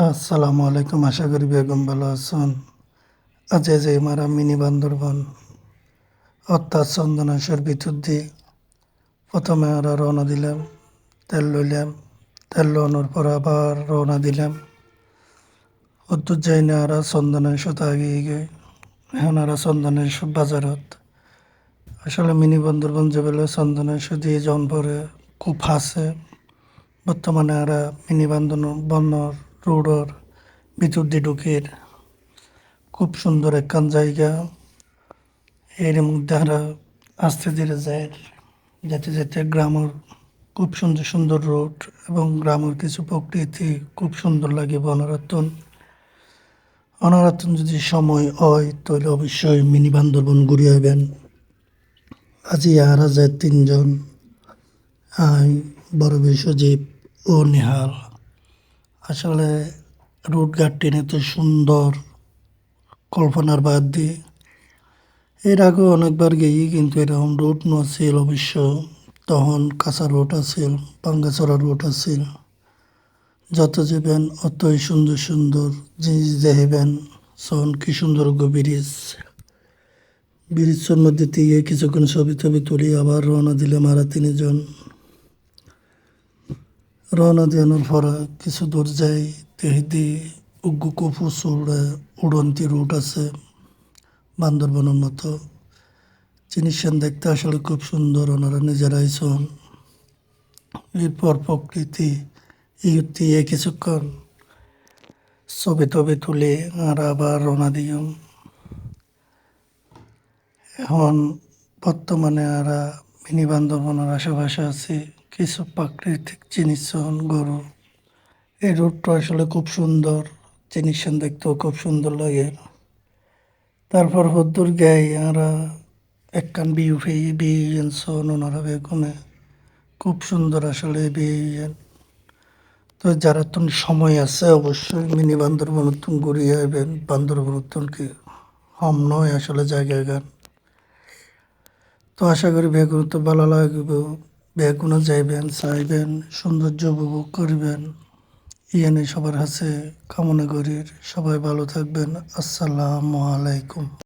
আসসালামু আলাইকুম। আশা করি বেগম ভালো আছেন। আজ এই যে মারা মিনি বান্দরবান অর্থাৎ চন্দনেশ্বর ভিতর দিয়ে প্রথমে আমরা রওনা দিলাম, তেল লইলাম। তেল লওয়ানোর পর আবার রওনা দিলাম। অদ্ভুত যাই না আর চন্দনেশ্বর আগিয়ে গিয়ে এখন আর চন্দনেশ্বর বাজারত। আসলে মিনি বান্দরবান যে বেলা চন্দনেশ্বর দিয়ে যাওয়ার পরে খুব হাসে। বর্তমানে আর মিনি বান্দরবনের রোডর ভিতর দিয়ে ঢুকির খুব সুন্দর একখান জায়গা। এর মধ্যে আমরা আস্তে ধীরে যাই, যেতে যেতে গ্রামের খুব সুন্দর সুন্দর রোড এবং গ্রামের কিছু প্রকৃতি খুব সুন্দর লাগে। বনরত্ন অনরত্ন যদি সময় হয় তাহলে অবশ্যই মিনি বান্দরবন ঘুরে হবেন। আজি আরা যায় তিনজন, আমি বড় বিশ্বজিৎ ও নেহাল। আসলে রোড গার্ডেন এত সুন্দর কল্পনার বাদ দিয়ে এর আগে অনেকবার গেই, কিন্তু এরকম রোড নছিল অবশ্য। তখন কাঁচা রোড আছিল, পাঙ্গাচড়া রোড আছিল। যত যাবেন অতই সুন্দর সুন্দর জিনিস দেখিবেন। সন কি সুন্দর ব্রিজ, ব্রিজের মধ্যে দিয়ে কিছুক্ষণ ছবি টবি তুলি আবার রওনা দিলাম। আর তিনজন রওনা দেওয়ানোর পর কিছু দূর যাই, দেখি উগ্গু কপু উড়ন্তি রুট আছে বান্দরবনের মতো। জিনিসটা দেখতে আসলে খুব সুন্দর, ওনারা নিজেরাই শোন। এরপর প্রকৃতি দিয়ে কিছুক্ষণ ছবি টবি তুলে আর আবার রওনা দিলাম। এখন বর্তমানে আর মিনি বান্দরবনের আশেপাশে আছে কিছু প্রাকৃতিক জিনিস, গরু। এই রোডটা আসলে খুব সুন্দর, জিনিসটা দেখতেও খুব সুন্দর লাগে। তারপর হদ্দুর গাই আমরা একখান বিউ বিয়েন সন ওনারা বেগুনে খুব সুন্দর আসলে বিয়েন। তো যারা তুমি সময় আছে অবশ্যই মিনি বান্দরবন তুমি ঘুরিয়ে আসবেন। বান্দরবন কি কম নয় আসলে জায়গা গান। তো আশা করি বেগুন তো ভালো লাগবে। বেগুনও যাইবেন, চাইবেন, সৌন্দর্য উপভোগ করবেন। ইয়ানি সবার কাছে কামনা করি। সবাই ভালো থাকবেন। আসসালামু আলাইকুম।